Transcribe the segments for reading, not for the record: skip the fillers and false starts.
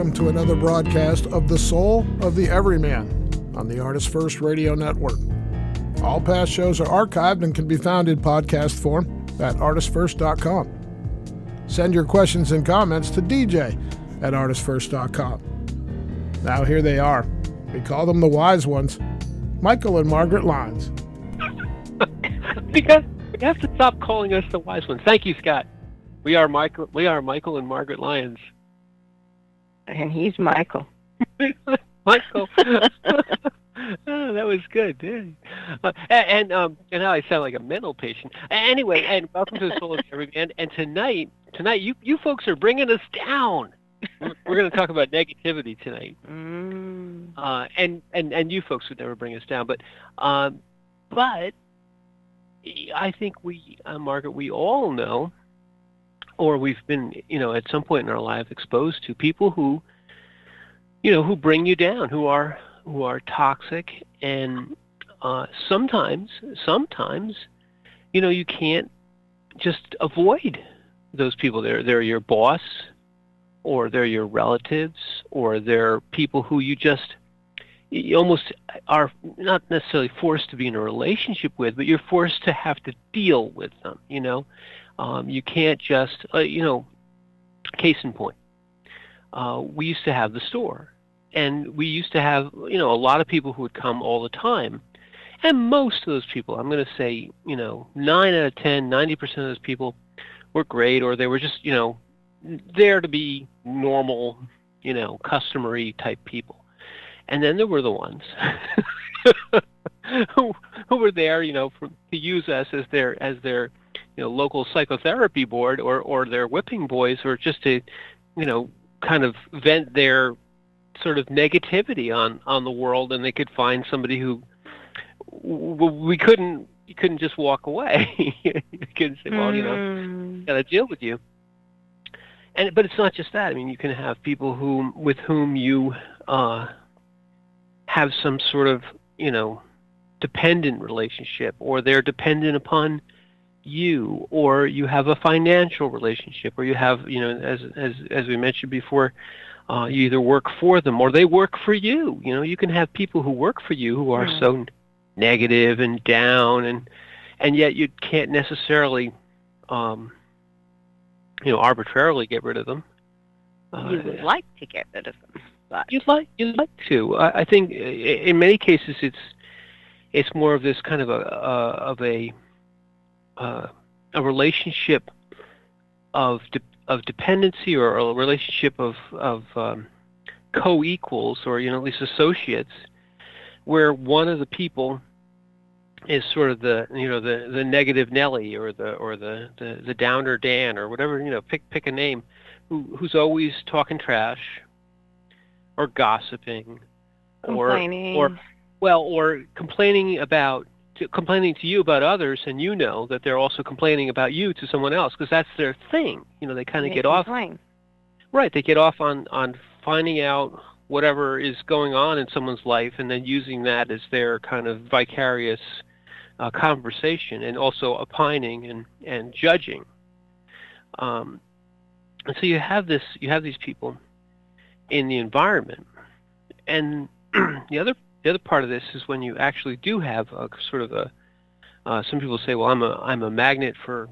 welcome to another broadcast of The Soul of the Everyman on the ArtistFirst Radio Network. All past shows are archived and can be found in podcast form at ArtistFirst.com. Send your questions and comments to DJ at ArtistFirst.com. Now here they are. We call them the wise ones, Michael and Margaret Lyons. Because you have to stop calling us the wise ones. Thank you, Scott. We are Michael and Margaret Lyons. And he's Michael. Michael. Oh, that was good. Yeah. And now I sound like a mental patient. Anyway, and welcome to the Soul of Everyman. And tonight, you folks are bringing us down. We're going to talk about negativity tonight. And you folks would never bring us down, but I think we, Margaret, we all know, or we've been, at some point in our life exposed to people who bring you down, who are toxic, and sometimes, you can't just avoid those people. They're your boss, or they're your relatives, or they're people who you almost are not necessarily forced to be in a relationship with, but you're forced to have to deal with them. You can't just, case in point. We used to have the store, and we used to have, a lot of people who would come all the time. And most of those people, I'm going to say, 9 out of 10, 90% of those people were great, or they were just, there to be normal, customary type people. And then there were the ones who were there, to use us as their local psychotherapy board, or their whipping boys, or just to, kind of vent their sort of negativity on the world, and they could find somebody who you couldn't just walk away. You couldn't say, well, got to deal with you. But it's not just that. I mean, you can have people with whom you have some sort of, dependent relationship, or they're dependent upon you, or you have a financial relationship, or you have, as we mentioned before, you either work for them or they work for you. You can have people who work for you who are so negative and down, and yet you can't necessarily, arbitrarily get rid of them. You would like to get rid of them, but you'd like to. I think in many cases it's more of this kind of a relationship of dependency, or a relationship of co-equals, or at least associates, where one of the people is sort of the negative Nelly, or the downer Dan, or whatever, pick a name, who's always talking trash, or gossiping, complaining, or complaining to you about others, and that they're also complaining about you to someone else, because that's their thing. They kind of get off. Right, they get off on finding out whatever is going on in someone's life, and then using that as their kind of vicarious conversation, and also opining and judging. And so you have these people in the environment, and the other part of this is when you actually do have a sort of some people say, well, I'm a magnet for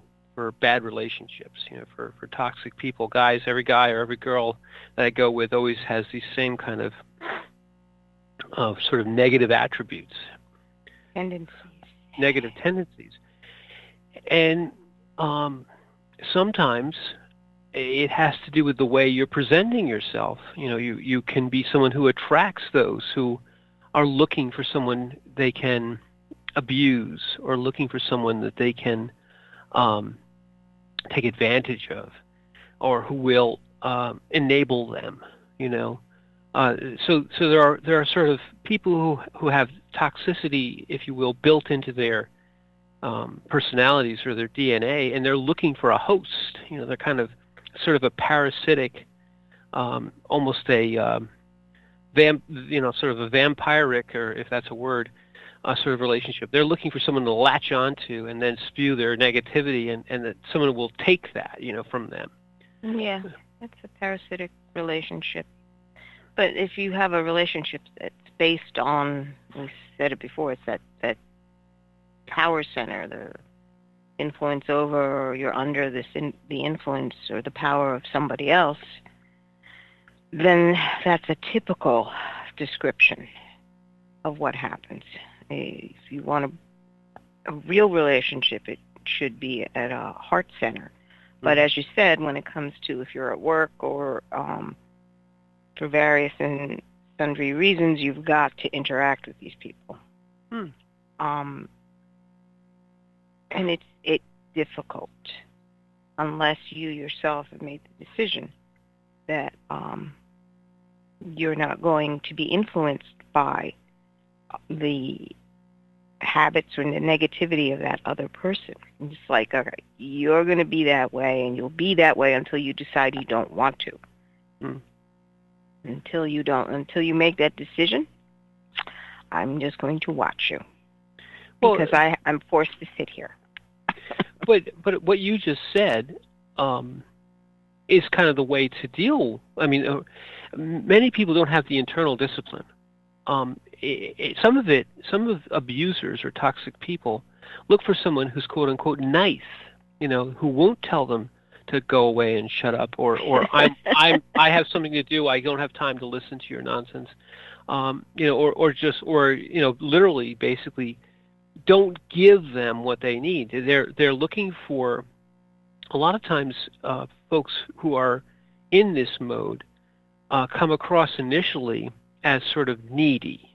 bad relationships, for toxic people. Every guy or every girl that I go with always has these same kind of sort of negative attributes. Negative tendencies. And sometimes it has to do with the way you're presenting yourself. You can be someone who attracts those who are looking for someone they can abuse, or looking for someone that they can take advantage of, or who will enable them. So there are sort of people who have toxicity, if you will, built into their personalities or their DNA, and they're looking for a host. They're kind of sort of a parasitic, almost a sort of a vampiric, or if that's a word, sort of relationship. They're looking for someone to latch onto and then spew their negativity, and that someone will take that, from them. Yeah, that's a parasitic relationship. But if you have a relationship that's based on, we said it before, it's that power center, the influence over, or you're under the influence or the power of somebody else, then that's a typical description of what happens. If you want a real relationship, it should be at a heart center. But as you said, when it comes to if you're at work or for various and sundry reasons, you've got to interact with these people. And it's difficult unless you yourself have made the decision that you're not going to be influenced by the habits or the negativity of that other person. It's like, okay, you're going to be that way, and you'll be that way until you decide you don't want to. Until you make that decision, I'm just going to watch you because I'm forced to sit here. but what you just said is kind of the way to deal. I mean, many people don't have the internal discipline. Some of abusers or toxic people look for someone who's quote unquote nice, who won't tell them to go away and shut up, or I have something to do. I don't have time to listen to your nonsense, or literally, basically, don't give them what they need. They're looking for, a lot of times, folks who are in this mode come across initially as sort of needy.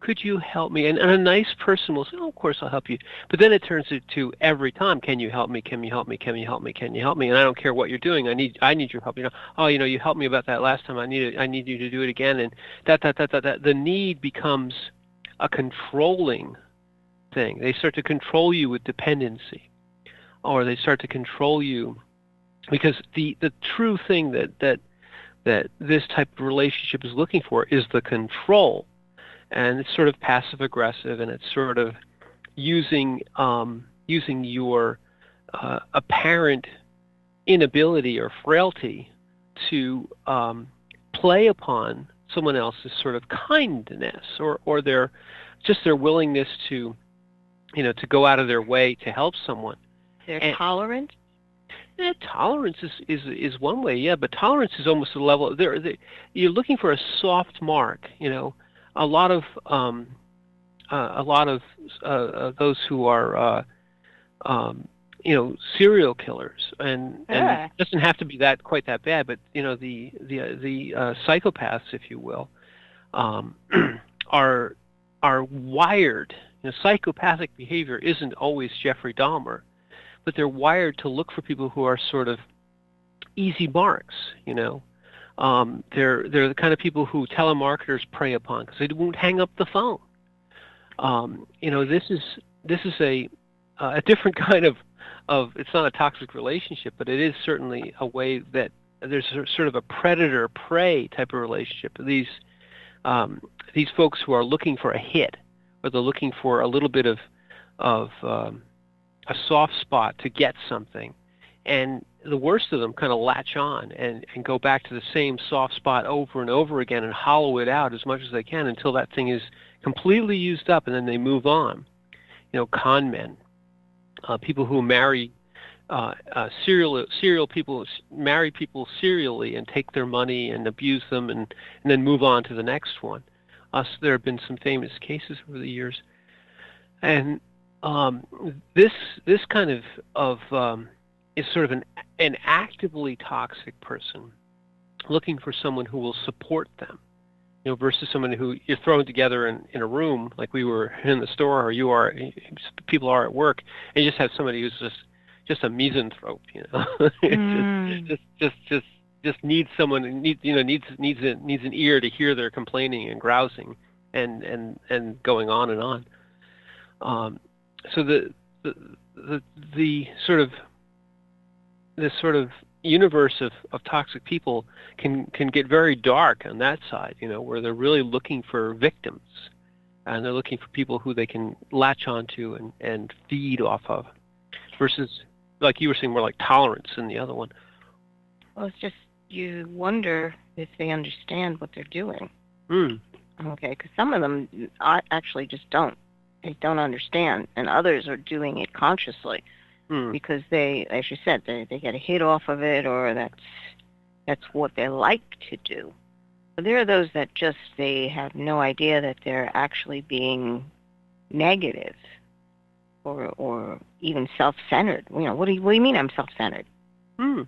Could you help me? And a nice person will say, oh, of course I'll help you. But then it turns into every time, can you help me? Can you help me? Can you help me? Can you help me? And I don't care what you're doing. I need your help. You helped me about that last time. I need you to do it again. And that. The need becomes a controlling thing. They start to control you with dependency, or they start to control you because the true thing that this type of relationship is looking for is the control. And it's sort of passive-aggressive, and it's sort of using your apparent inability or frailty to play upon someone else's sort of kindness or their willingness to go out of their way to help someone. They're tolerant. Yeah, tolerance is one way, yeah, but tolerance is almost a level. You're looking for a soft mark, A lot of those who are serial killers, and it doesn't have to be quite that bad, but the psychopaths, if you will, are wired. Psychopathic behavior isn't always Jeffrey Dahmer, but they're wired to look for people who are sort of easy marks. They're the kind of people who telemarketers prey upon because they won't hang up the phone. This is a different kind of it's not a toxic relationship, but it is certainly a way that there's sort of a predator-prey type of relationship. These folks who are looking for a hit, or they're looking for a little bit of a soft spot to get something, and the worst of them kind of latch on and go back to the same soft spot over and over again and hollow it out as much as they can until that thing is completely used up, and then they move on. Con men, people who marry serial people, marry people serially and take their money and abuse them and then move on to the next one. So there have been some famous cases over the years, and this kind of is sort of an actively toxic person looking for someone who will support them, versus someone who you're thrown together in a room like we were in the store, or people are at work, and you just have somebody who's just a misanthrope, just needs someone, needs an ear to hear their complaining and grousing and going on and on. So the sort of this sort of universe of toxic people can get very dark on that side, where they're really looking for victims, and they're looking for people who they can latch onto and feed off of, versus, like you were saying, more like tolerance in the other one. Well, it's just you wonder if they understand what they're doing. Mm. Okay, because some of them actually just don't. They don't understand, and others are doing it consciously because they, as you said, they get a hit off of it, or that's what they like to do. But there are those that just, they have no idea that they're actually being negative or even self-centered. You know, what do you mean I'm self-centered? Mm.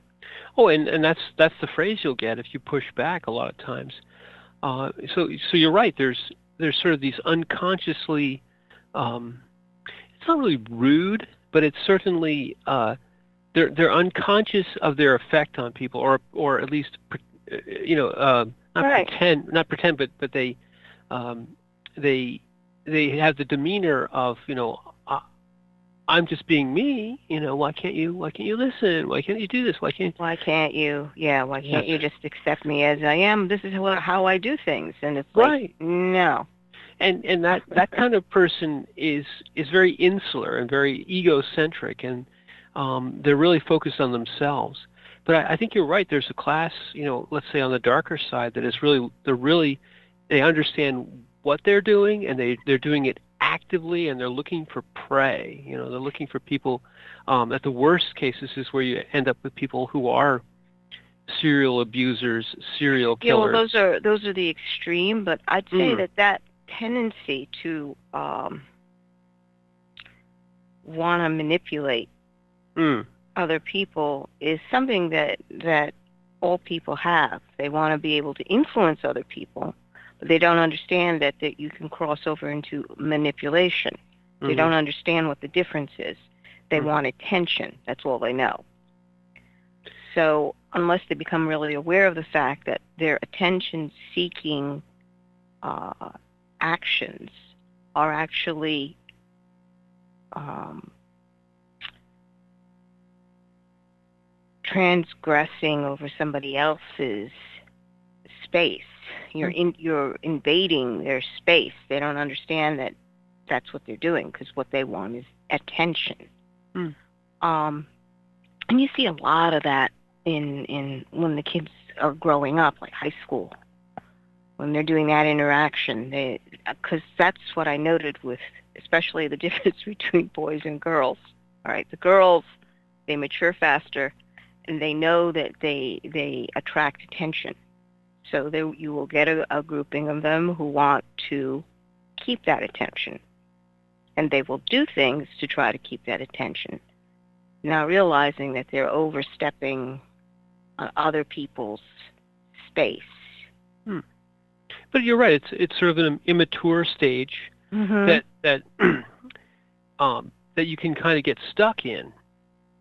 Oh, and that's the phrase you'll get if you push back a lot of times. So you're right. There's sort of these unconsciously, it's not really rude, but it's certainly they're unconscious of their effect on people, or at least not pretend, but they have the demeanor of, I'm just being me. Why can't you listen? Why can't you do this? Why can't you just accept me as I am? This is how I do things. And it's right. No. And that kind of person is very insular and very egocentric, and they're really focused on themselves. But I think you're right. There's a class, let's say on the darker side, that is they understand what they're doing, and they're doing it actively, and they're looking for prey. They're looking for people. At the worst cases is where you end up with people who are serial abusers, serial killers. Yeah, well, those are the extreme. But I'd say that tendency to want to manipulate other people is something that all people have. They want to be able to influence other people, but they don't understand that you can cross over into manipulation. They don't understand what the difference is. They want attention. That's all they know. So unless they become really aware of the fact that their attention-seeking actions are actually transgressing over somebody else's space. You're invading their space. They don't understand that that's what they're doing, because what they want is attention. And you see a lot of that in when the kids are growing up, like high school, when they're doing that interaction. Because that's what I noted with, especially the difference between boys and girls. All right, the girls, they mature faster, and they know that they attract attention. So you will get a grouping of them who want to keep that attention, and they will do things to try to keep that attention, now realizing that they're overstepping other people's space. But you're right. It's sort of an immature stage that you can kind of get stuck in.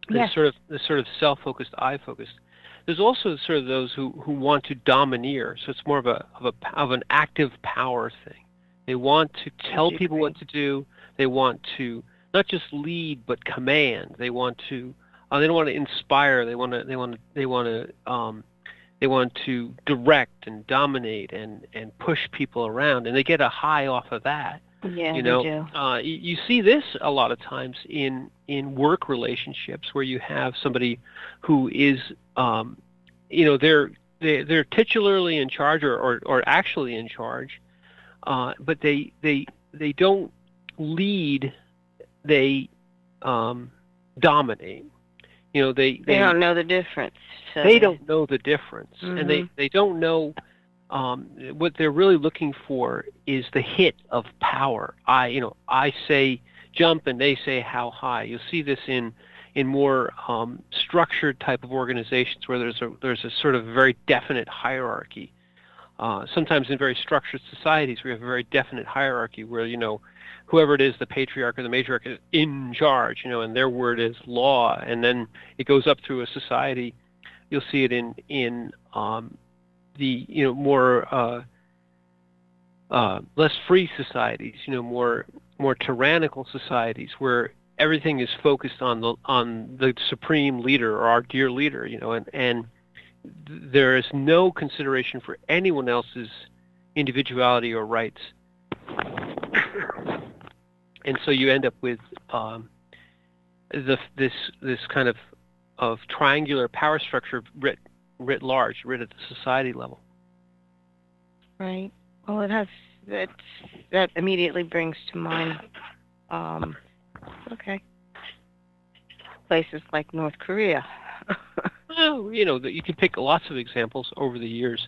This sort of self-focused, I-focused. There's also sort of those who want to domineer. So it's more of an active power thing. They want to tell people what to do. They want to not just lead, but command. They want to. They don't want to inspire. They want to direct and dominate and push people around, and they get a high off of that. Yeah, they do. You see this a lot of times in work relationships, where you have somebody who is, they're titularly in charge or actually in charge, but they don't lead. They dominate. They don't know the difference. So they don't know the difference, and they don't know. What they're really looking for is the hit of power. I say jump, and they say how high. You'll see this in more structured type of organizations where there's a sort of very definite hierarchy. Sometimes in very structured societies, we have a very definite hierarchy where whoever it is, the patriarch or the matriarch, is in charge, and their word is law, and then it goes up through a society. You'll see it in the more less free societies, more tyrannical societies, where everything is focused on the supreme leader or our dear leader, and there is no consideration for anyone else's individuality or rights. And so you end up with this kind of triangular power structure writ large, writ at the society level. Right. Well, it has that immediately brings to mind. Okay. Places like North Korea. Well, you can pick lots of examples over the years.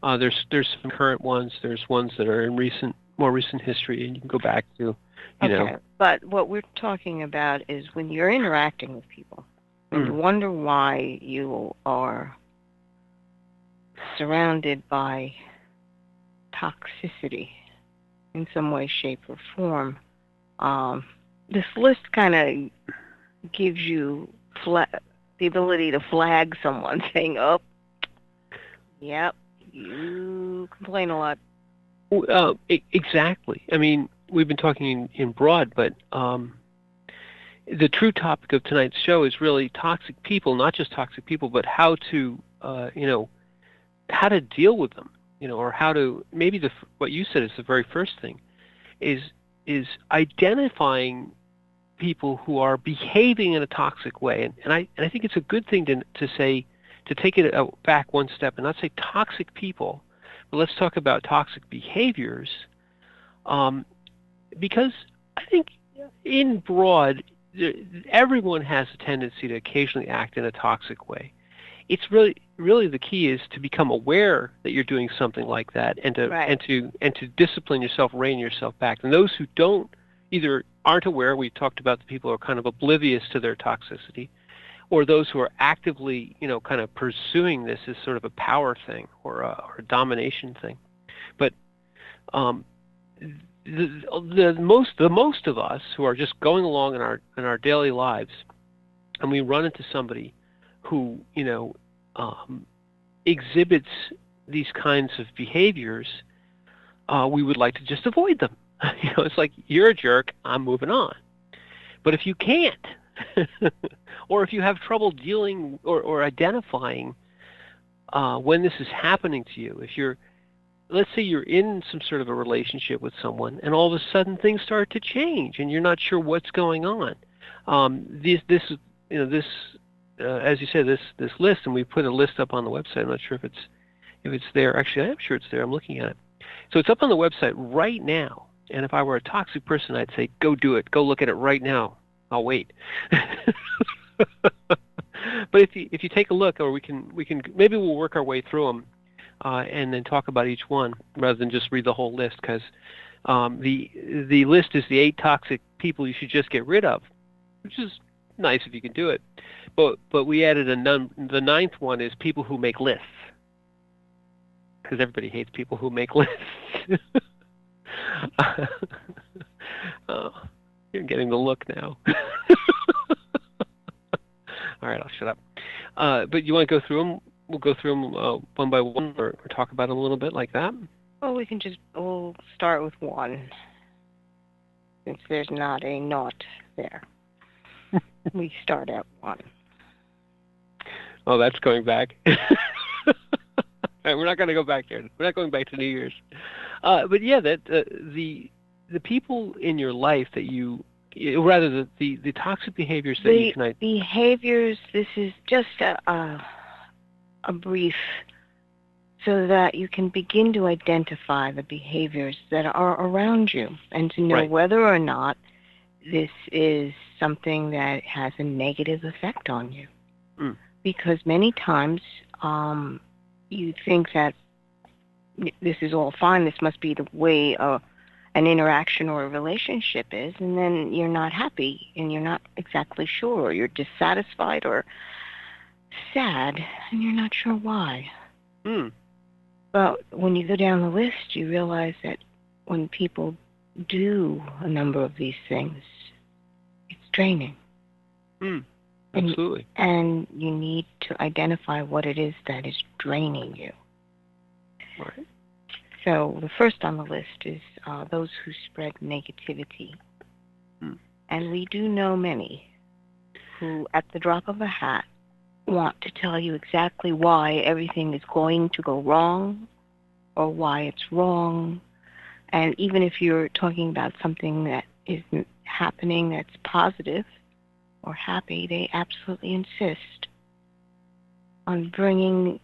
There's some current ones. There's ones that are in more recent history, and you can go back to, Okay. But what we're talking about is when you're interacting with people, and you wonder why you are surrounded by toxicity in some way, shape, or form. This list kind of gives you the ability to flag someone, saying, "Oh, yep, you complain a lot." Exactly. I mean, we've been talking in broad, but the true topic of tonight's show is really toxic people, not just toxic people, but how to, how to deal with them, or how to, maybe what you said is the very first thing, is identifying people who are behaving in a toxic way. And I think it's a good thing to say, to take it back one step and not say toxic people, but let's talk about toxic behaviors, because I think in broad, everyone has a tendency to occasionally act in a toxic way. It's really the key is to become aware that you're doing something like that, and to discipline yourself, rein yourself back. And those who don't, either aren't aware, we talked about the people who are kind of oblivious to their toxicity, or those who are actively, kind of pursuing this as sort of a power thing or a domination thing. But the most of us who are just going along in our daily lives, and we run into somebody who exhibits these kinds of behaviors, we would like to just avoid them. It's like, you're a jerk, I'm moving on. But if you can't, or if you have trouble dealing or identifying when this is happening to you, let's say you're in some sort of a relationship with someone, and all of a sudden things start to change, and you're not sure what's going on. As you said, this list, and we put a list up on the website. I'm not sure if it's there. Actually, I am sure it's there. I'm looking at it. So it's up on the website right now. And if I were a toxic person, I'd say, go do it. Go look at it right now. I'll wait. But if you take a look, or we can maybe we'll work our way through them, and then talk about each one rather than just read the whole list, because the list is the 8 toxic people you should just get rid of, which is nice if you can do it. But we added the 9th one is people who make lists, because everybody hates people who make lists. You're getting the look now. All right, I'll shut up. But you want to go through them? We'll go through them one by one, or talk about them a little bit like that. Well, we'll start with one, since there's not a not there. We start at 1. Oh, that's going back. Right, we're not going to go back there. We're not going back to New Year's. But yeah, that the people in your life that rather the toxic behaviors that you can behaviors. This is just a brief, so that you can begin to identify the behaviors that are around you, and to know whether or not this is something that has a negative effect on you. Because many times you think that this is all fine, this must be the way an interaction or a relationship is, and then you're not happy, and you're not exactly sure, or you're dissatisfied or sad, and you're not sure why. But when you go down the list, you realize that when people do a number of these things, it's draining. Absolutely. And you need to identify what it is that is draining you. Right. So the first on the list is those who spread negativity. And we do know many who, at the drop of a hat, want to tell you exactly why everything is going to go wrong, or why it's wrong. And even if you're talking about something that isn't happening that's positive or happy, they absolutely insist on bringing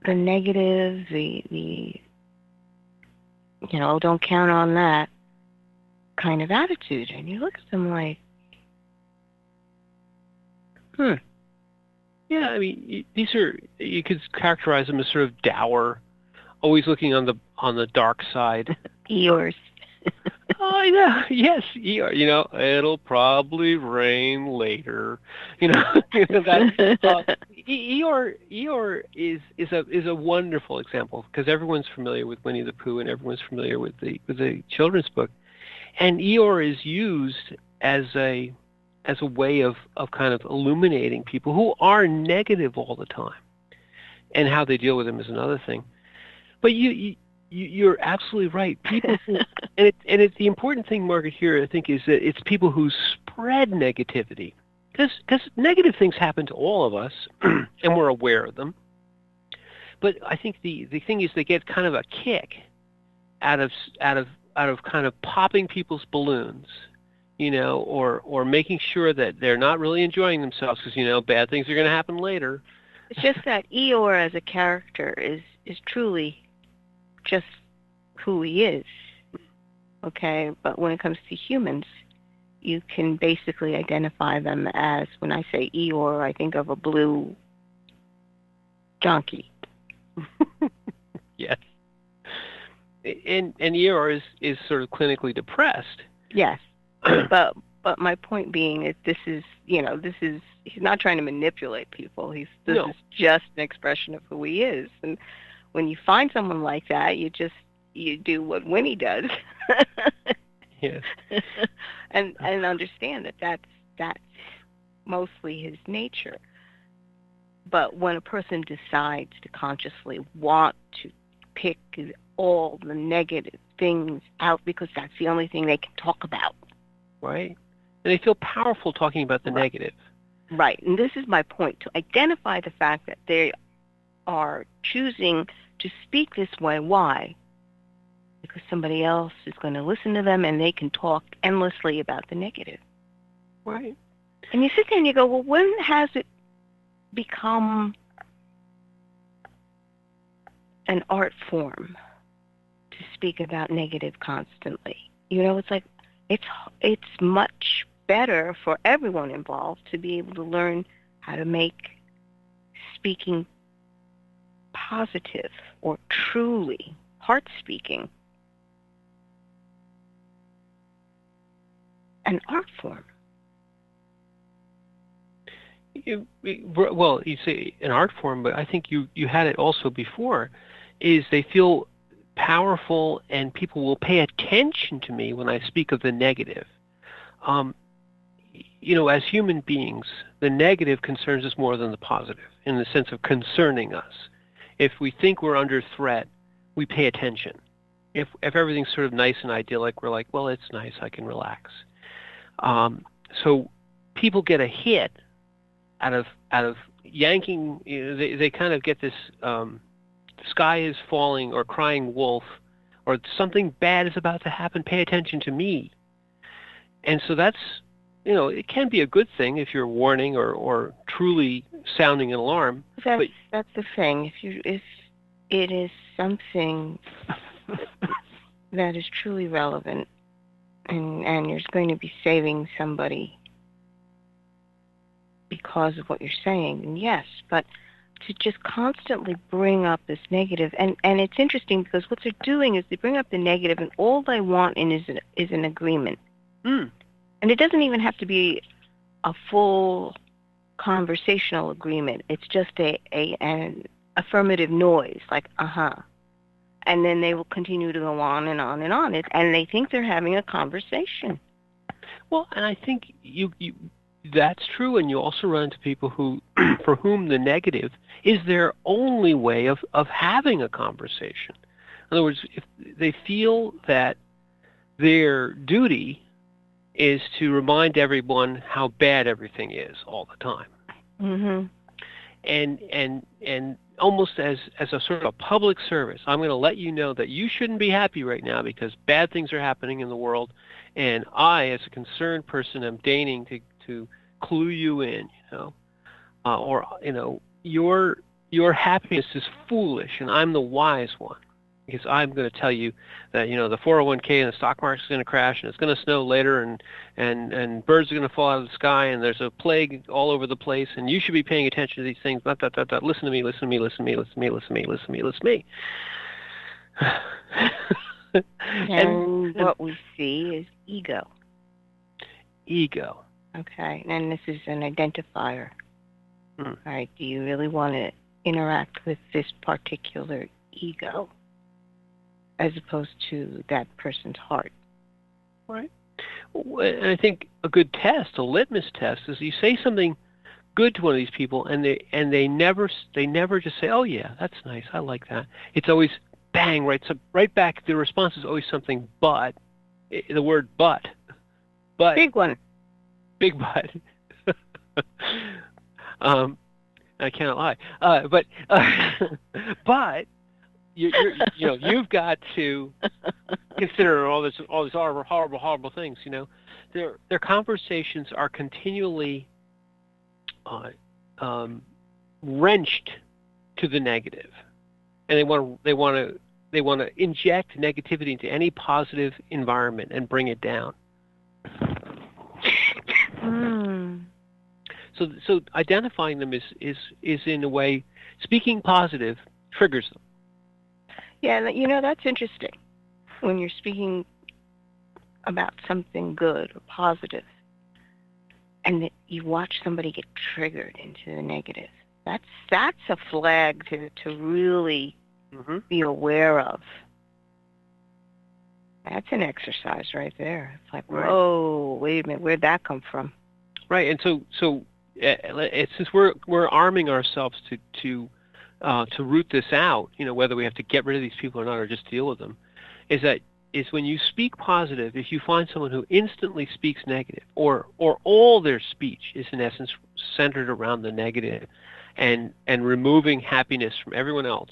the negative, the don't count on that kind of attitude. And you look at them like, Yeah, I mean, these are, you could characterize them as sort of dour, always looking on the dark side. Eeyores. Oh, yeah, yes, Eeyore. It'll probably rain later. That Eeyore is a wonderful example because everyone's familiar with Winnie the Pooh and everyone's familiar with the children's book, and Eeyore is used as a way of kind of illuminating people who are negative all the time, and how they deal with them is another thing. But you're absolutely right. People, and it's the important thing, Margaret, here I think is that it's people who spread negativity, because negative things happen to all of us, and we're aware of them. But I think the thing is they get kind of a kick out of kind of popping people's balloons, or making sure that they're not really enjoying themselves because bad things are going to happen later. It's just that Eeyore as a character is truly just who he is, okay? But when it comes to humans, you can basically identify them as, when I say Eeyore, I think of a blue donkey. Yes. And Eeyore is sort of clinically depressed. Yes. But my point being is this is he's not trying to manipulate people. This is just an expression of who he is. And when you find someone like that, you do what Winnie does. Yes. and understand that that's mostly his nature. But when a person decides to consciously want to pick all the negative things out because that's the only thing they can talk about. Right. And they feel powerful talking about the negative. Right. And this is my point, to identify the fact that they are choosing to speak this way. Why? Because somebody else is going to listen to them and they can talk endlessly about the negative. Right. And you sit there and you go, well, when has it become an art form to speak about negative constantly? It's like it's much better for everyone involved to be able to learn how to make speaking positive or truly heart speaking an art form. Well, you say an art form, but I think you had it also before, is they feel powerful and people will pay attention to me when I speak of the negative. As human beings, the negative concerns us more than the positive, in the sense of concerning us. If we think we're under threat, we pay attention. If everything's sort of nice and idyllic, we're like, well, it's nice, I can relax. So people get a hit out of yanking. They kind of get this sky is falling or crying wolf or something bad is about to happen. Pay attention to me. And so that's it can be a good thing if you're warning or truly sounding an alarm. That's the thing. If it is something that is truly relevant and you're going to be saving somebody because of what you're saying, then yes. But to just constantly bring up this negative, and it's interesting because what they're doing is they bring up the negative, and all they want is an agreement. And it doesn't even have to be a full conversational agreement. It's just an affirmative noise, like and then they will continue to go on and on and on. And they think they're having a conversation. Well, and I think you that's true, and you also run into people who, for whom the negative is their only way of having a conversation. In other words, if they feel that their duty is to remind everyone how bad everything is all the time. Mm-hmm. And almost as a sort of a public service, I'm going to let you know that you shouldn't be happy right now because bad things are happening in the world, and I, as a concerned person, am deigning to clue you in, or your your happiness is foolish, and I'm the wise one. Because I'm going to tell you that, the 401k and the stock market is going to crash, and it's going to snow later, and birds are going to fall out of the sky, and there's a plague all over the place, and you should be paying attention to these things. Listen to me, listen to me, listen to me, listen to me, listen to me, listen to me, listen to me. And what we see is ego. Ego. Okay, and this is an identifier. All right, do you really want to interact with this particular ego as opposed to that person's heart? Right. And I think a good test, a litmus test, is you say something good to one of these people, and they never just say, "Oh yeah, that's nice, I like that." It's always bang, right back. The response is always something but. The word but. Big one. Big but. I cannot lie. But you've got to consider all these horrible things. Their conversations are continually wrenched to the negative, and they want to inject negativity into any positive environment and bring it down. So identifying them is in a way, speaking positive triggers them. Yeah, that's interesting. When you're speaking about something good or positive, and that you watch somebody get triggered into the negative, that's a flag to really be aware of. That's an exercise right there. It's like, whoa, wait a minute, where'd that come from? Right, and so since we're arming ourselves to root this out, whether we have to get rid of these people or not, or just deal with them, is when you speak positive, if you find someone who instantly speaks negative, or all their speech is in essence centered around the negative, and removing happiness from everyone else.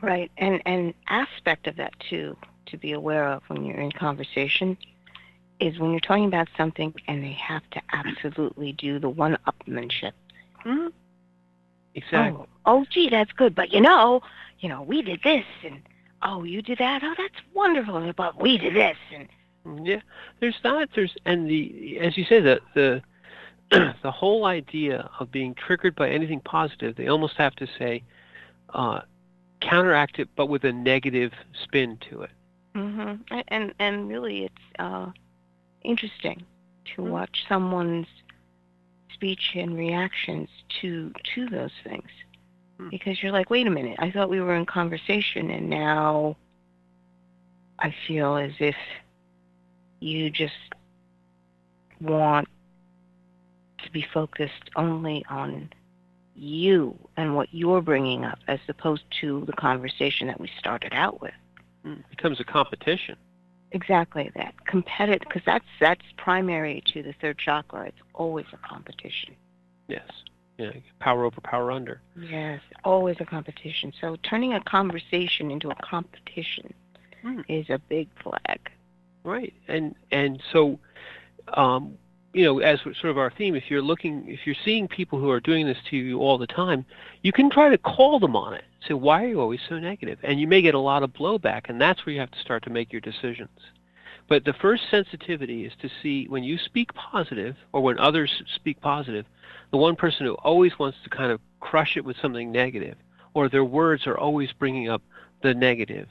Right, and an aspect of that too to be aware of when you're in conversation is when you're talking about something and they have to absolutely do the one-upmanship. Mm-hmm. Exactly. Oh, gee, that's good, but we did this, and you did that. Oh, that's wonderful, but we did this, and yeah, there's that. And as you say, the the whole idea of being triggered by anything positive, they almost have to say, counteract it, but with a negative spin to it. Mm-hmm. And really, it's interesting to watch someone's speech and reactions to those things, because you're like, wait a minute, I thought we were in conversation, and now I feel as if you just want to be focused only on you and what you're bringing up, as opposed to the conversation that we started out with. It becomes a competition. Exactly that. Competitive, because that's primary to the third chakra. It's always a competition. Yes. Yeah, power over, power under. Yes, always a competition. So turning a conversation into a competition is a big flag. Right. And so as sort of our theme, if you're seeing people who are doing this to you all the time, you can try to call them on it. Say, why are you always so negative? And you may get a lot of blowback, and that's where you have to start to make your decisions. But the first sensitivity is to see when you speak positive, or when others speak positive, the one person who always wants to kind of crush it with something negative, or their words are always bringing up the negative.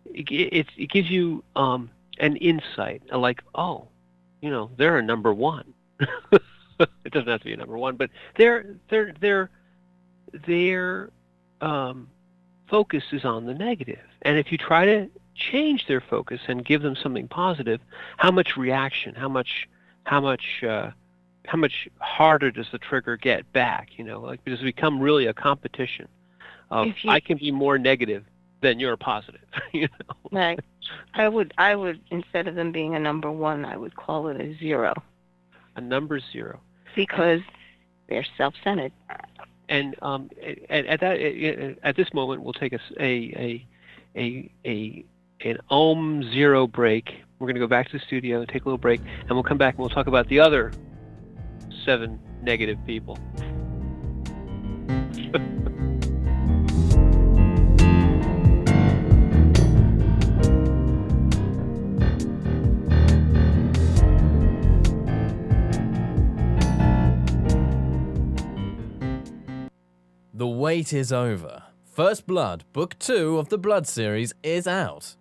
It gives you an insight, like, they're a number one. It doesn't have to be a number one, but their focus is on the negative. And if you try to change their focus and give them something positive, how much reaction, how much harder does the trigger get back? Because it's become really a competition of I can be more negative than you're positive. Right. I would instead of them being a number one, I would call it a zero. A number zero. Because they're self-centered. And at this moment, we'll take an Om zero break. We're going to go back to the studio and take a little break, and we'll come back and we'll talk about the other 7 negative people. wait is over. First Blood, Book 2 of the Blood series is out.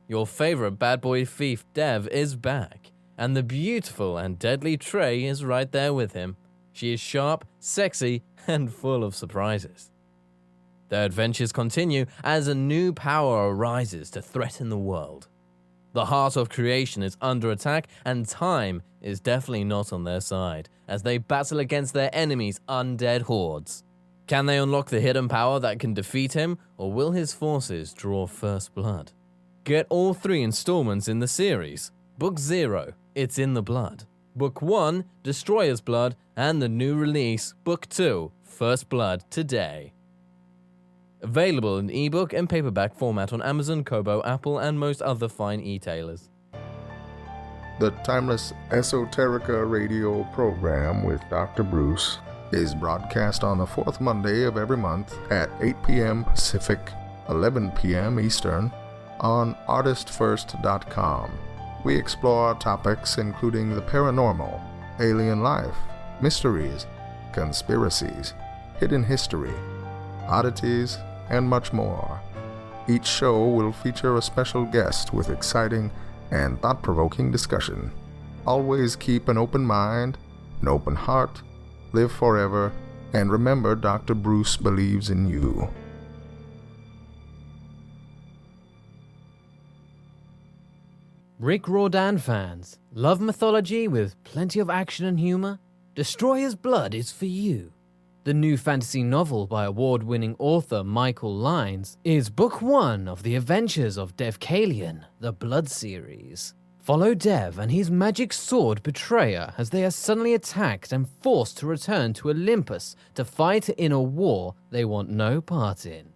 Your favorite bad boy thief, Dev, is back, and the beautiful and deadly Trey is right there with him. She is sharp, sexy, and full of surprises. Their adventures continue as a new power arises to threaten the world. The heart of creation is under attack, and time is definitely not on their side as they battle against their enemies' undead hordes. Can they unlock the hidden power that can defeat him, or will his forces draw first blood? Get all 3 installments in the series. Book 0, It's in the Blood. Book 1, Destroyer's Blood, and the new release, Book 2, First Blood, today. Available in ebook and paperback format on Amazon, Kobo, Apple, and most other fine e-tailers. The Timeless Esoterica radio program with Dr. Bruce is broadcast on the 4th Monday of every month at 8 p.m. Pacific, 11 p.m. Eastern on ArtistFirst.com. We explore topics including the paranormal, alien life, mysteries, conspiracies, hidden history, oddities, and much more. Each show will feature a special guest with exciting and thought-provoking discussion. Always keep an open mind, an open heart, live forever, and remember Dr. Bruce believes in you. Rick Riordan fans, love mythology with plenty of action and humor? Destroyer's Blood is for you. The new fantasy novel by award-winning author Michael Lynes is Book 1 of the adventures of Dev Kalian, the Blood series. Follow Dev and his magic sword Betrayer as they are suddenly attacked and forced to return to Olympus to fight in a war they want no part in.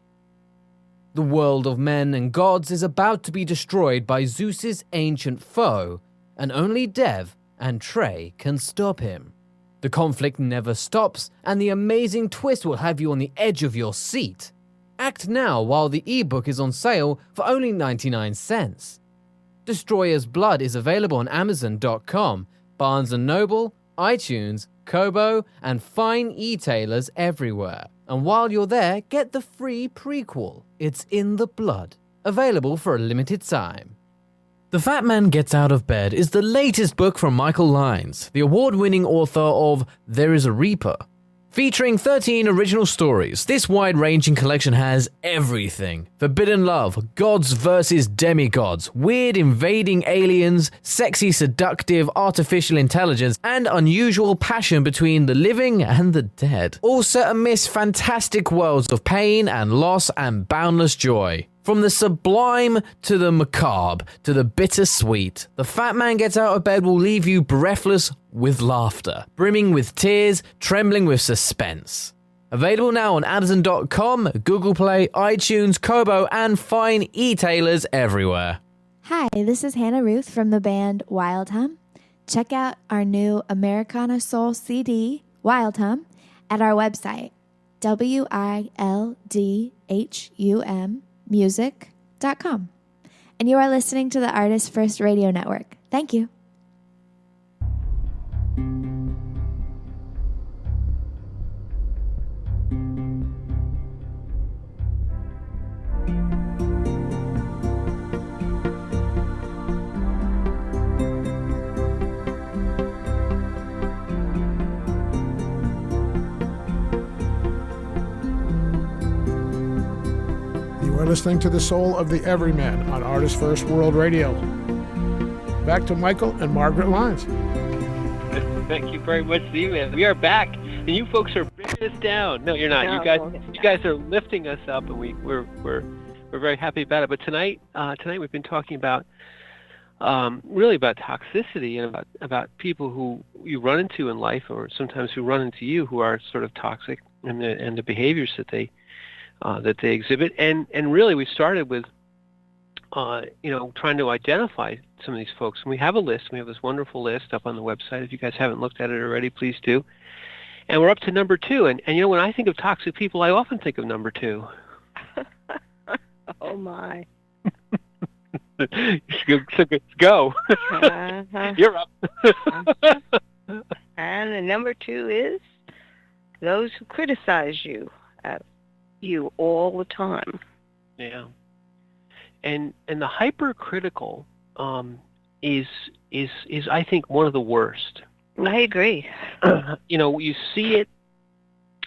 The world of men and gods is about to be destroyed by Zeus's ancient foe, and only Dev and Trey can stop him. The conflict never stops, and the amazing twist will have you on the edge of your seat. Act now while the ebook is on sale for only 99 cents. Destroyer's Blood is available on Amazon.com, Barnes & Noble, iTunes, Kobo, and fine e-tailers everywhere. And while you're there, get the free prequel, It's in the Blood, available for a limited time. The Fat Man Gets Out of Bed is the latest book from Michael Lynes, the award-winning author of There is a Reaper. Featuring 13 original stories, this wide-ranging collection has everything. Forbidden love, gods versus demigods, weird invading aliens, sexy seductive artificial intelligence, and unusual passion between the living and the dead. All set amidst fantastic worlds of pain and loss and boundless joy. From the sublime to the macabre to the bittersweet, The Fat Man Gets Out of Bed will leave you breathless with laughter, brimming with tears, trembling with suspense. Available now on Amazon.com, Google Play, iTunes, Kobo, and fine e-tailers everywhere. Hi, this is Hannah Ruth from the band Wild Hum. Check out our new Americana Soul CD, Wild Hum, at our website, wildhum.music.com. And you are listening to the ArtistFirst Radio Network. Thank you. We're listening to The Soul of the Everyman on Artist First World Radio. Back to Michael and Margaret Lynes. Thank you very much, Z-Man. We are back, and you folks are bringing us down. No, you're not. No, you guys are lifting us up, and we're very happy about it. But tonight we've been talking about really about toxicity and about people who you run into in life, or sometimes who run into you, who are sort of toxic, and the behaviors that they exhibit, and really we started with trying to identify some of these folks, and we have a list. We have this wonderful list up on the website. If you guys haven't looked at it already, please do. And we're up to number 2, and when I think of toxic people, I often think of number 2. Oh my. So go. Uh-huh. You're up. And the number 2 is those who criticize you. you all the time. Yeah. And the hypercritical is I think one of the worst. I agree. You see it.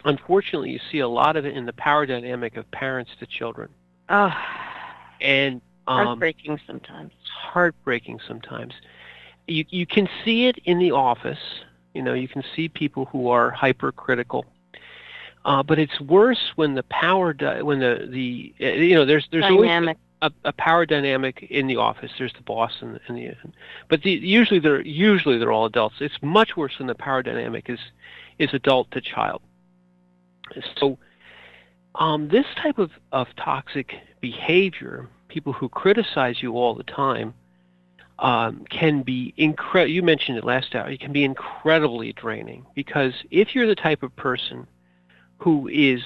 Unfortunately, you see a lot of it in the power dynamic of parents to children. Oh, and heartbreaking sometimes. Heartbreaking sometimes. You can see it in the office. You can see people who are hypercritical. But it's worse when the power when there's dynamic. Always a power dynamic in the office. There's the boss and but usually they're all adults. It's much worse when the power dynamic is adult to child. So this type of toxic behavior, people who criticize you all the time, can be you mentioned it last hour. It can be incredibly draining, because if you're the type of person who is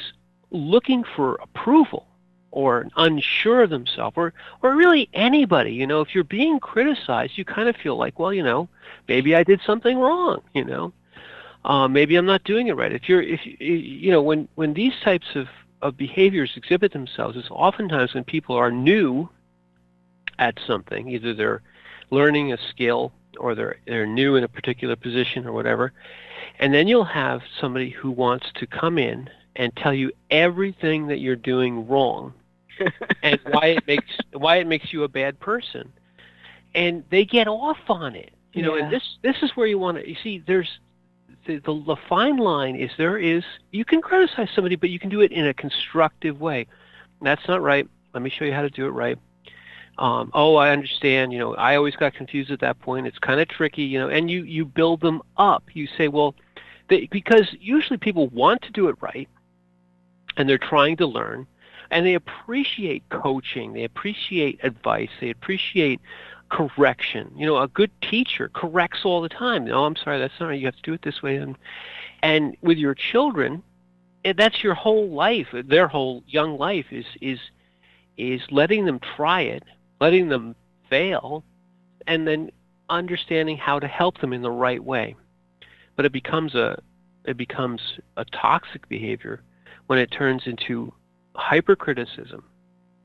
looking for approval or unsure of themselves, or really anybody, if you're being criticized, you kind of feel like, well, maybe I did something wrong, maybe I'm not doing it right. When these types of behaviors exhibit themselves, it's oftentimes when people are new at something. Either they're learning a skill, or they're new in a particular position or whatever. And then you'll have somebody who wants to come in and tell you everything that you're doing wrong and why it makes you a bad person. And they get off on it. And this is where you see, there's the fine line is you can criticize somebody, but you can do it in a constructive way. That's not right. Let me show you how to do it right. I understand. I always got confused at that point. It's kind of tricky, and you build them up. You say, well, because usually people want to do it right, and they're trying to learn, and they appreciate coaching. They appreciate advice. They appreciate correction. A good teacher corrects all the time. No, I'm sorry, that's not right. You have to do it this way. And with your children, that's your whole life. Their whole young life is letting them try it, letting them fail, and then understanding how to help them in the right way. But it becomes a toxic behavior when it turns into hypercriticism,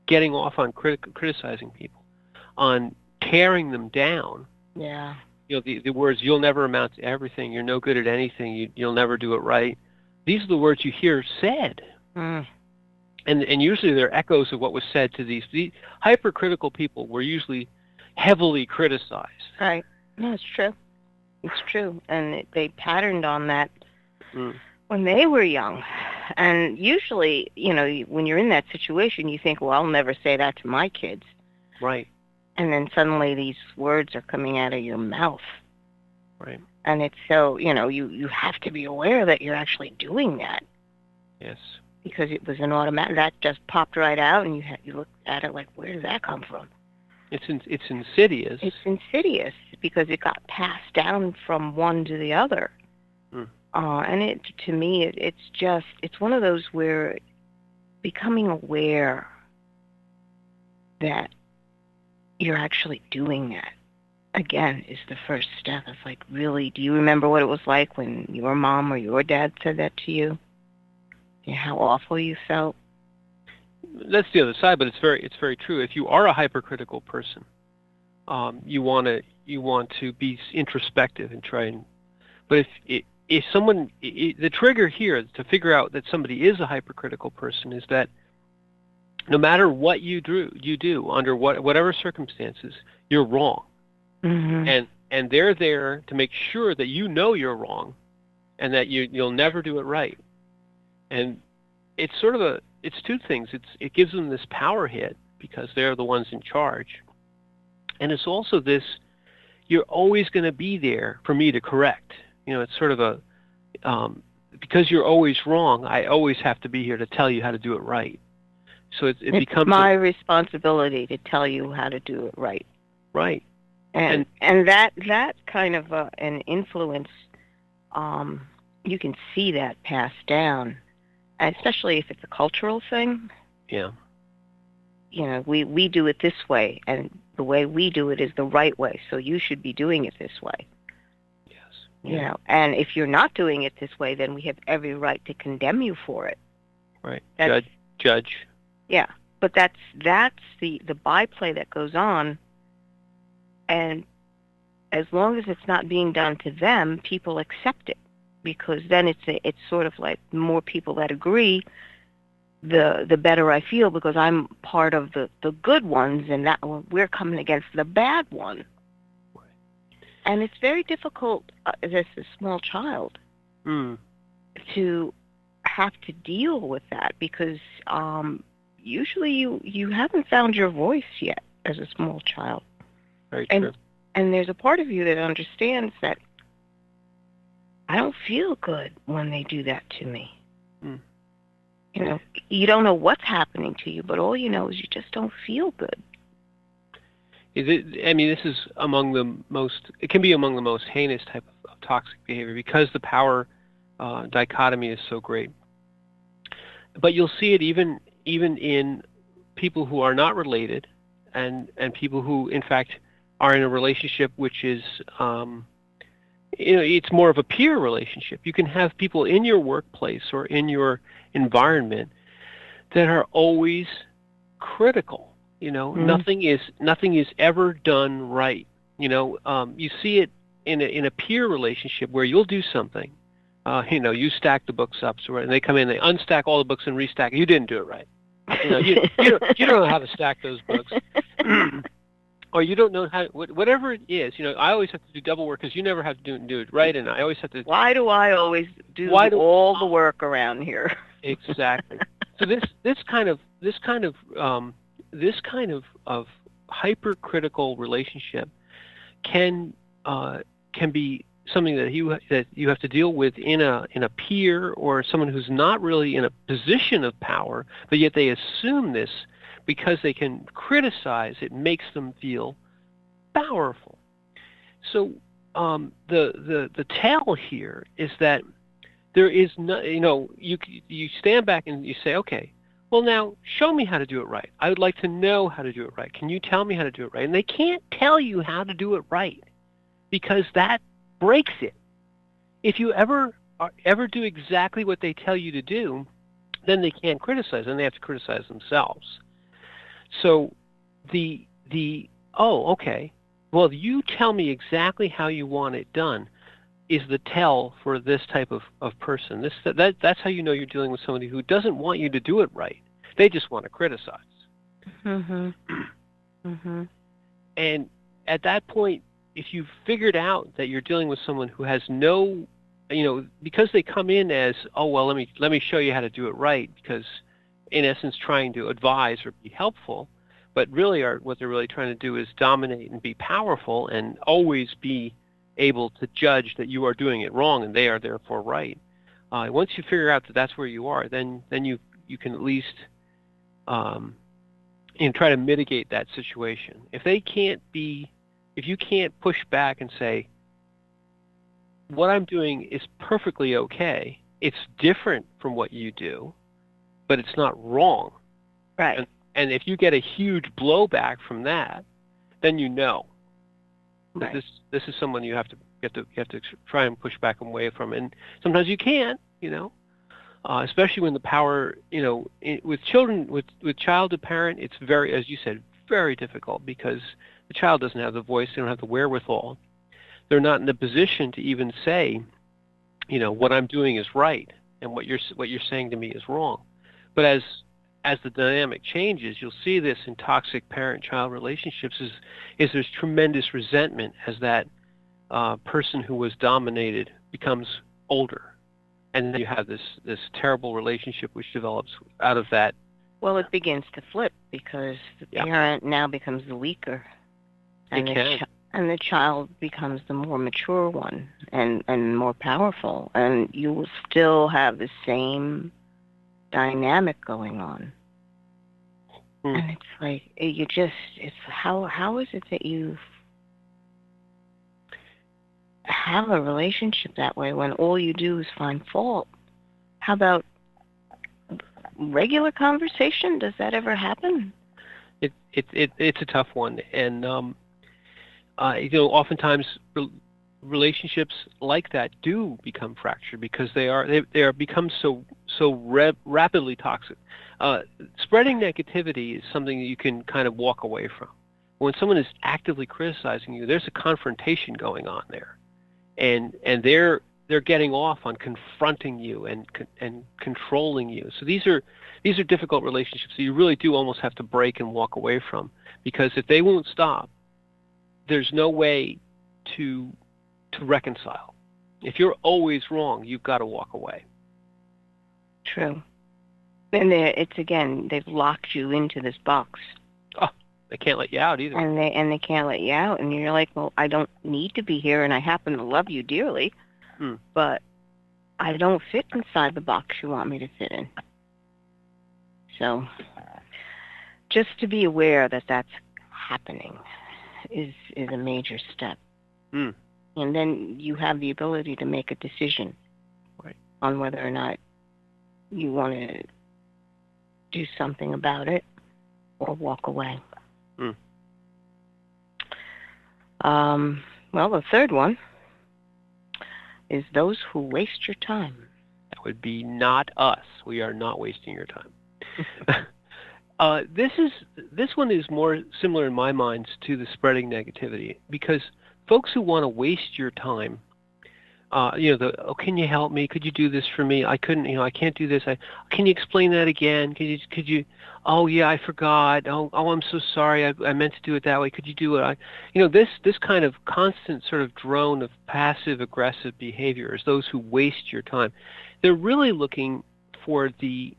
getting off on criticizing people, on tearing them down. Yeah. The words, you'll never amount to everything, you're no good at anything, you'll never do it right. These are the words you hear said. Mm. And usually they're echoes of what was said to these hypercritical people were usually heavily criticized. Right. No, it's true. It's true. And they patterned on that when they were young. And usually, when you're in that situation, you think, well, I'll never say that to my kids. Right. And then suddenly these words are coming out of your mouth. Right. And it's so, you have to be aware that you're actually doing that. Yes. Because it was an automatic, that just popped right out, and you looked at it like, where did that come from? It's insidious. It's insidious because it got passed down from one to the other. And to me, it's one of those where becoming aware that you're actually doing that, again, is the first step. It's like, really, do you remember what it was like when your mom or your dad said that to you? How awful you felt? That's the other side, but it's very true. If you are a hypercritical person, you want to be introspective and try and. But if someone, the trigger here to figure out that somebody is a hypercritical person is that no matter what you do under whatever circumstances, you're wrong, and they're there to make sure that you're wrong, and that you'll never do it right. And it's it's two things. It gives them this power hit because they're the ones in charge. And it's also this, you're always going to be there for me to correct. It's sort of because you're always wrong, I always have to be here to tell you how to do it right. So it becomes my responsibility to tell you how to do it right. Right. And that kind of an influence, you can see that passed down. Especially if it's a cultural thing. Yeah. We do it this way, and the way we do it is the right way, so you should be doing it this way. Yes. And if you're not doing it this way, then we have every right to condemn you for it. Right. Judge. Yeah, but that's the byplay that goes on, and as long as it's not being done to them, people accept it, because then it's sort of like more people that agree, the better I feel, because I'm part of the good ones, and that we're coming against the bad one. And it's very difficult as a small child to have to deal with that, because usually you haven't found your voice yet as a small child. Very true. And there's a part of you that understands that I don't feel good when they do that to me. You know, you don't know what's happening to you, but all you know is you just don't feel good. I mean, this is it can be among the most heinous type of toxic behavior, because the power dichotomy is so great. But you'll see it even in people who are not related, and people who, in fact, are in a relationship which is, it's more of a peer relationship. You can have people in your workplace or in your environment that are always critical. Nothing is ever done right. You see it in a peer relationship where you'll do something. You stack the books up, and they come in, they unstack all the books and restack. You didn't do it right. You don't know how to stack those books. Or you don't know how, whatever it is. I always have to do double work because you never have to do it right, and I always have to. Why do I always do all the work around here? Exactly. So this kind of hypercritical relationship can be something that you have to deal with in a peer, or someone who's not really in a position of power, but yet they assume this because they can criticize. It makes them feel powerful. So the tell here is that there is no, you stand back and you say, okay, well, now show me how to do it right. I would like to know how to do it right. Can you tell me how to do it right? And they can't tell you how to do it right, because that breaks it. If you ever do exactly what they tell you to do, then they can't criticize, and they have to criticize themselves. So okay, well, you tell me exactly how you want it done is the tell for this type of person. That's how you know you're dealing with somebody who doesn't want you to do it right. They just want to criticize. Mm-hmm. Mm-hmm. And at that point, if you've figured out that you're dealing with someone who has no, because they come in as, oh, well, let me show you how to do it right, because in essence trying to advise or be helpful, but really what they're really trying to do is dominate and be powerful and always be able to judge that you are doing it wrong and they are therefore right. Once you figure out that that's where you are, then you can at least try to mitigate that situation. If you can't push back and say, what I'm doing is perfectly okay, it's different from what you do, but it's not wrong. Right. And if you get a huge blowback from that, then you know that this is someone you have to try and push back away from. And sometimes you can't, especially when the power, with children, with child to parent, it's very, as you said, very difficult, because the child doesn't have the voice, they don't have the wherewithal. They're not in the position to even say, what I'm doing is right and what you're saying to me is wrong. But as the dynamic changes, you'll see this in toxic parent-child relationships is there's tremendous resentment as that person who was dominated becomes older. And then you have this terrible relationship which develops out of that. Well, it begins to flip, because the parent now becomes the weaker. And the child becomes the more mature one and more powerful. And you will still have the same dynamic going on. And it's like, how is it that you have a relationship that way when all you do is find fault? How about regular conversation? Does that ever happen? It's a tough one. And oftentimes relationships like that do become fractured, because they are become so rapidly toxic. Spreading negativity is something that you can kind of walk away from. When someone is actively criticizing you, there's a confrontation going on there, and they're getting off on confronting you and controlling you. So these are difficult relationships that you really do almost have to break and walk away from, because if they won't stop, there's no way to reconcile. If you're always wrong, you've got to walk away. True. And it's again, they've locked you into this box. Oh, they can't let you out either. And they can't let you out, and you're like, well, I don't need to be here, and I happen to love you dearly, but I don't fit inside the box you want me to fit in. So, just to be aware that that's happening is a major step. And then you have the ability to make a decision on whether or not you want to do something about it or walk away. Well, the third one is those who waste your time. That would be not us. We are not wasting your time. This one is more similar in my mind to the spreading negativity, because folks who want to waste your time, can you help me? Could you do this for me? I couldn't, I can't do this. Can you explain that again? Could you? Oh yeah, I forgot. Oh, I'm so sorry. I meant to do it that way. Could you do it? This kind of constant sort of drone of passive aggressive behavior is those who waste your time. They're really looking for the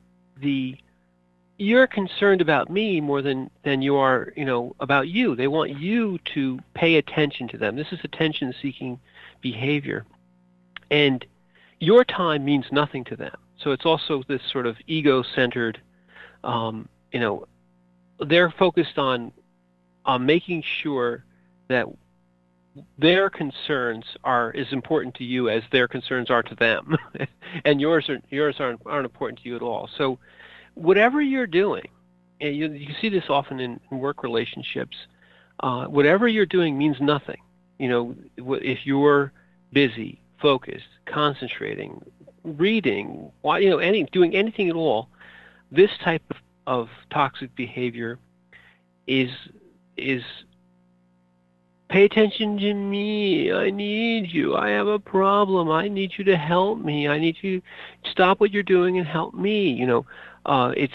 you're concerned about me more than you are, about you. They want you to pay attention to them. This is attention-seeking behavior. And your time means nothing to them. So it's also this sort of ego-centered, they're focused on making sure that their concerns are as important to you as their concerns are to them. And yours aren't important to you at all. So whatever you're doing, and you see this often in work relationships, whatever you're doing means nothing. If you're busy, focused, concentrating, reading, doing anything at all, this type of toxic behavior is pay attention to me. I need you. I have a problem. I need you to help me. I need you to stop what you're doing and help me. It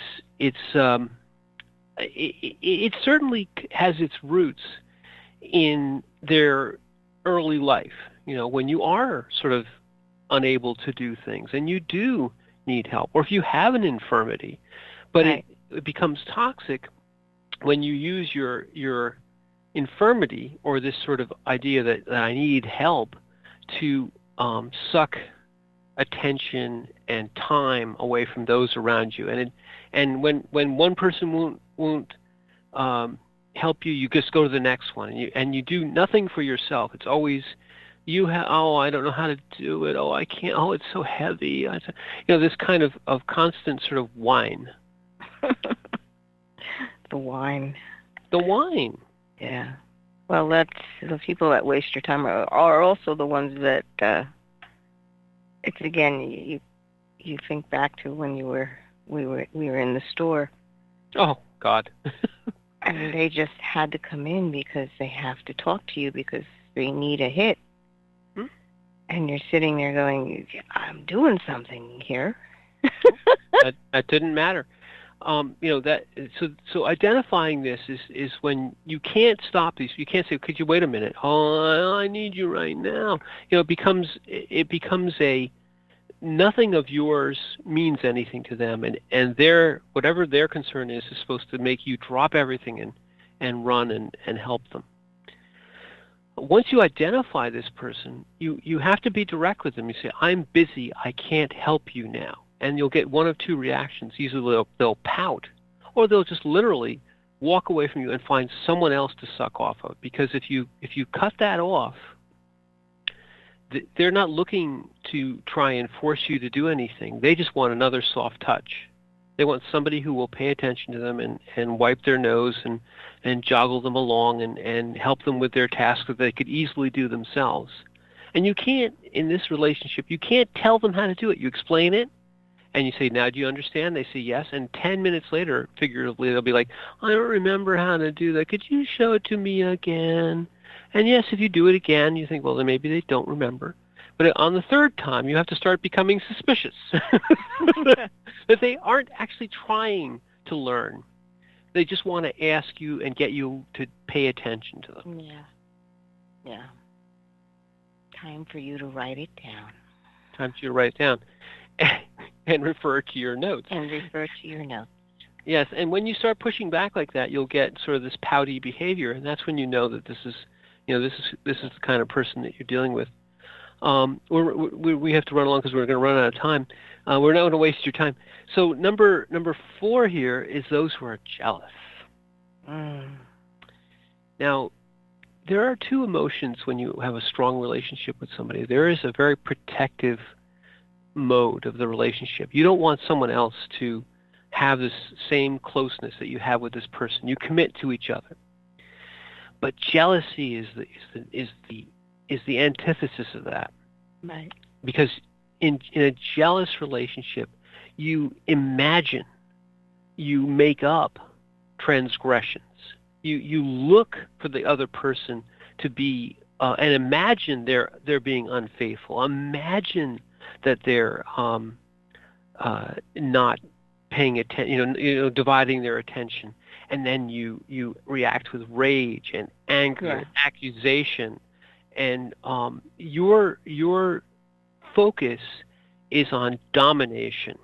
certainly has its roots in their early life. When you are sort of unable to do things and you do need help, or if you have an infirmity, but it becomes toxic when you use your infirmity or this sort of idea that I need help to suck attention and time away from those around you. And when one person won't help you, you just go to the next one, and you do nothing for yourself. It's always I don't know how to do it. Oh, I can't. Oh, it's so heavy. This kind of constant sort of whine. The whine. The whine. Yeah. Well, that's the people that waste your time are also the ones that it's again you think back to when we were in the store. Oh God. And they just had to come in because they have to talk to you because they need a hit. And you're sitting there going, I'm doing something here. that didn't matter. So identifying this is when you can't stop these. You can't say, could you wait a minute? Oh, I need you right now. It becomes a nothing of yours means anything to them, and whatever their concern is supposed to make you drop everything and run and help them. Once you identify this person, you have to be direct with them. You say, I'm busy, I can't help you now. And you'll get one of two reactions. Either they'll pout, or they'll just literally walk away from you and find someone else to suck off of. Because if you cut that off, they're not looking to try and force you to do anything. They just want another soft touch. They want somebody who will pay attention to them and wipe their nose and joggle them along and help them with their tasks that they could easily do themselves. And you can't, in this relationship, you can't tell them how to do it. You explain it, And you say, now do you understand? They say yes. And 10 minutes later, figuratively, they'll be like, I don't remember how to do that. Could you show it to me again? And yes, if you do it again, you think, well, then maybe they don't remember. But on the third time, you have to start becoming suspicious that they aren't actually trying to learn. They just want to ask you and get you to pay attention to them. Yeah. Yeah. Time for you to write it down. Time for you to write it down. And refer to your notes. Yes, and when you start pushing back like that, you'll get sort of this pouty behavior, and that's when you know that this is the kind of person that you're dealing with. We have to run along because we're going to run out of time. We're not going to waste your time. So number 4 here is those who are jealous. Now, there are 2 emotions when you have a strong relationship with somebody. There is a very protective mode of the relationship. You don't want someone else to have this same closeness that you have with this person. You commit to each other. But jealousy is the antithesis of that. Right. Because in a jealous relationship, you imagine, you make up transgressions. You look for the other person to be and imagine they're being unfaithful. Imagine that they're not paying attention, dividing their attention, and then you react with rage and anger and accusation, and your focus is on domination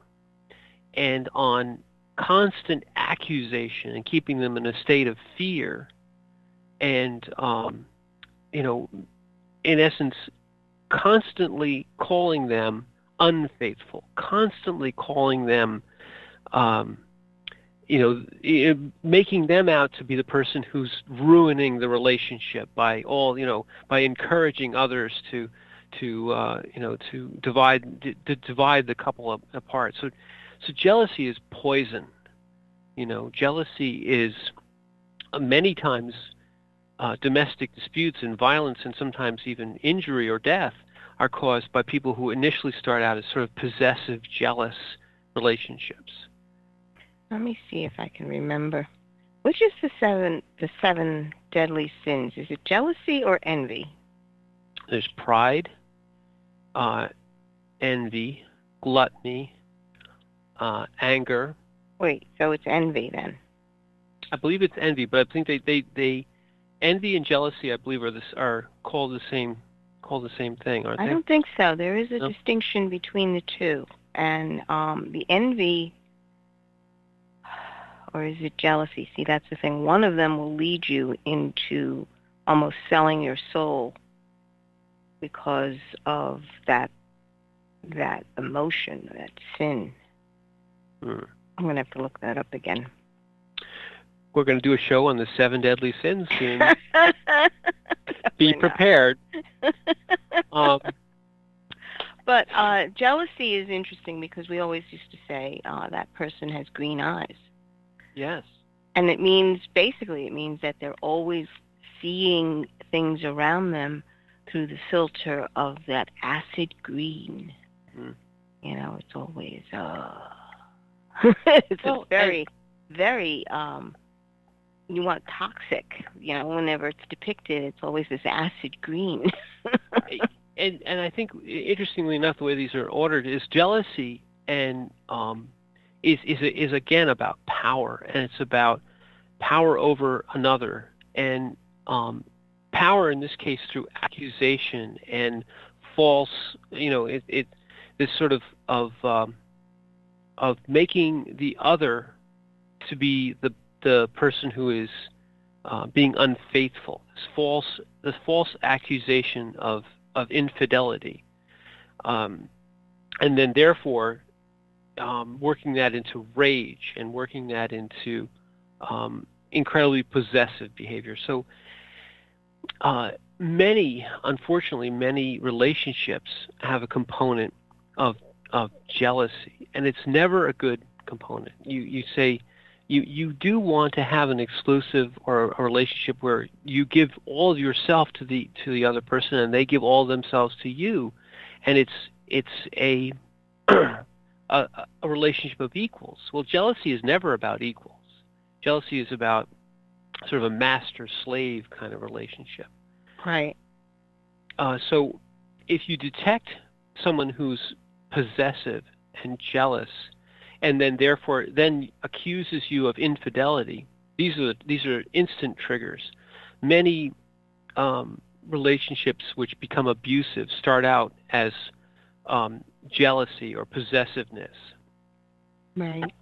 and on constant accusation and keeping them in a state of fear, and in essence, constantly calling them unfaithful, constantly calling them, making them out to be the person who's ruining the relationship by encouraging others to divide the couple apart. So jealousy is poison. Jealousy is many times domestic disputes and violence, and sometimes even injury or death, are caused by people who initially start out as sort of possessive, jealous relationships. Let me see if I can remember. Which is the seven deadly sins? Is it jealousy or envy? There's pride, envy, gluttony, anger. Wait, so it's envy then? I believe it's envy, but I think they envy and jealousy, I believe, are called the same thing, aren't they? I don't think so. There is a distinction between the two, and the envy, or is it jealousy? See, that's the thing. One of them will lead you into almost selling your soul because of that emotion, that sin. I'm going to have to look that up again. We're going to do a show on the 7 deadly sins soon. Be prepared. But jealousy is interesting because we always used to say that person has green eyes. Yes. And it means that they're always seeing things around them through the filter of that acid green. It's always it's very, very you want toxic. Whenever it's depicted, it's always this acid green. and I think, interestingly enough, the way these are ordered is jealousy and is again about power, and it's about power over another, and power in this case through accusation and false. This sort of making the other to be the person who is being unfaithful. This false accusation of infidelity, and then therefore working that into rage and working that into incredibly possessive behavior. So unfortunately, many relationships have a component of jealousy, and it's never a good component. You say you do want to have an exclusive or a relationship where you give all of yourself to the other person and they give all themselves to you, and it's a a relationship of equals. Well, jealousy is never about equals. Jealousy is about sort of a master-slave kind of relationship. Right. So if you detect someone who's possessive and jealous, and then therefore then accuses you of infidelity, these are instant triggers. Many relationships which become abusive start out as jealousy or possessiveness. Right.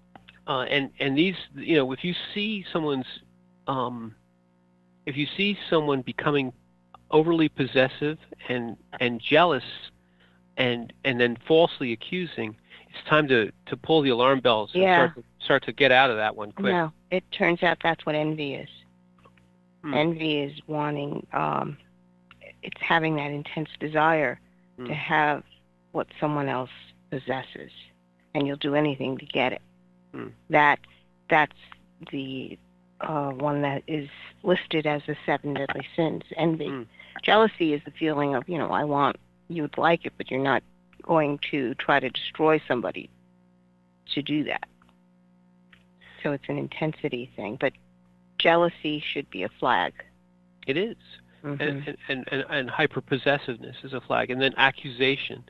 And these, if you see someone becoming overly possessive and jealous and then falsely accusing, it's time to pull the alarm bells and start to get out of that one quick. No, it turns out that's what envy is. Envy is wanting, it's having that intense desire to have what someone else possesses, and you'll do anything to get it. That's the one that is listed as the 7 deadly sins, envy. Jealousy is the feeling of, I want you to like it, but you're not going to try to destroy somebody to do that. So it's an intensity thing, but jealousy should be a flag. It is. And hyper-possessiveness is a flag. And then accusation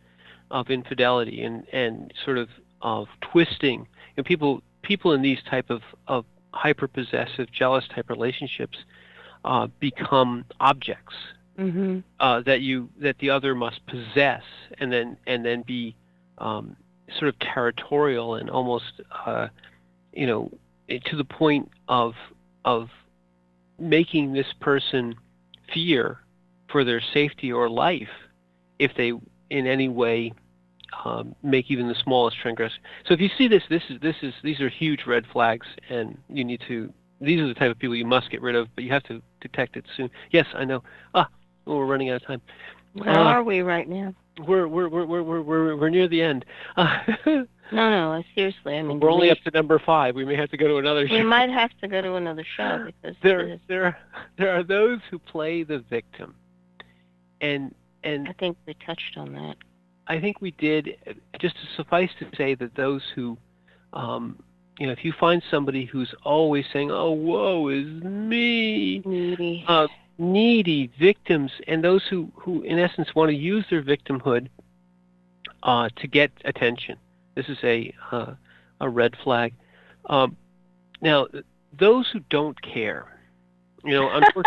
of infidelity and sort of twisting. People in these type of hyper-possessive, jealous type relationships become objects that the other must possess, and then be sort of territorial and almost to the point of making this person fear for their safety or life if they in any way make even the smallest transgression. So if you see these are huge red flags, and these are the type of people you must get rid of, but you have to detect it soon. Yes, I know. We're running out of time. Where are we right now? We're near the end. No, seriously. I mean, we're only up to number 5. We may have to go to another show. We might have to go to another show because there are those who play the victim, and I think we touched on that. I think we did. Just to suffice to say that those who, if you find somebody who's always saying, "Oh, woe is me," needy victims, and those who in essence want to use their victimhood to get attention. This is a red flag. Now, those who don't care, unfortunately,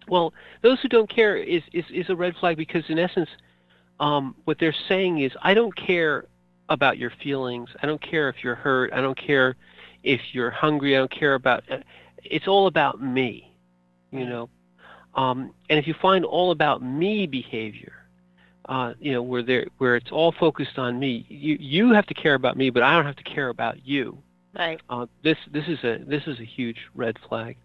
well, those who don't care is a red flag, because in essence, what they're saying is, I don't care about your feelings. I don't care if you're hurt. I don't care if you're hungry. I don't care about. It's all about me. And if you find all about me behavior, where it's all focused on me, you have to care about me, but I don't have to care about you. Right. This is a huge red flag.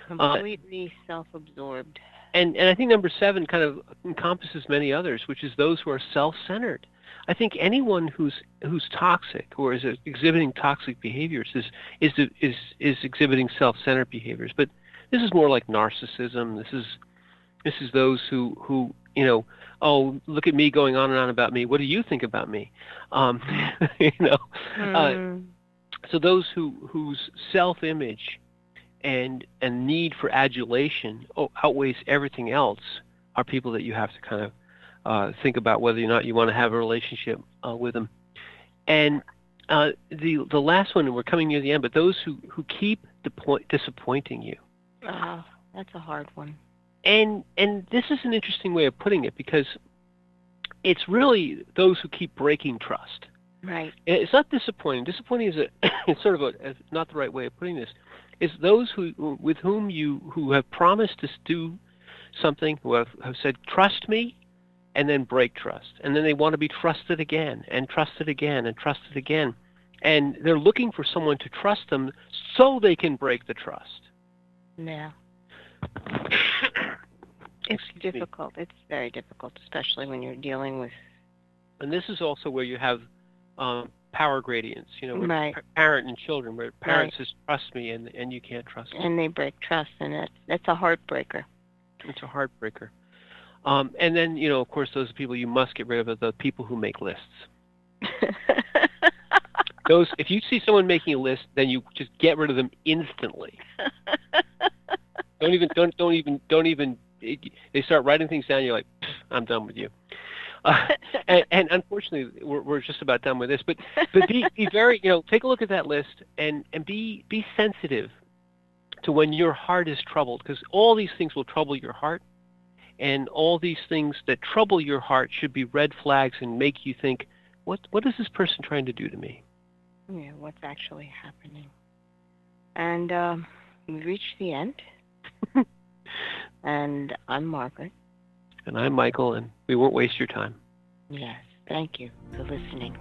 Completely self-absorbed. And I think number 7 kind of encompasses many others, which is those who are self-centered. I think anyone who's toxic or is exhibiting toxic behaviors is exhibiting self-centered behaviors. But this is more like narcissism. This is those who oh, look at me going on and on about me. What do you think about me? So those whose self-image and need for adulation outweighs everything else are people that you have to kind of think about whether or not you want to have a relationship with them. And the last one, and we're coming near the end, but those who keep disappointing you. Oh, that's a hard one. And this is an interesting way of putting it, because it's really those who keep breaking trust. Right. It's not disappointing. Disappointing is it's sort of not the right way of putting this. It's those with whom who have promised to do something, who have said, trust me, and then break trust. And then they want to be trusted again, and trusted again, and trusted again. And they're looking for someone to trust them so they can break the trust. Yeah. It's difficult. It's very difficult, especially when you're dealing with... And this is also where you have power gradients, right. Parent and children, where parents says, trust me, and you can't trust me. And they break trust, and that's a heartbreaker. It's a heartbreaker. And then, of course, those people you must get rid of are the people who make lists. If you see someone making a list, then you just get rid of them instantly. Don't even. They start writing things down. You're like, I'm done with you. And unfortunately, we're just about done with this. But be very, take a look at that list and be sensitive to when your heart is troubled, because all these things will trouble your heart, and all these things that trouble your heart should be red flags and make you think, what is this person trying to do to me? Yeah, what's actually happening? And we've reached the end. And I'm Margaret. And I'm Michael, and we won't waste your time. Yes, thank you for listening.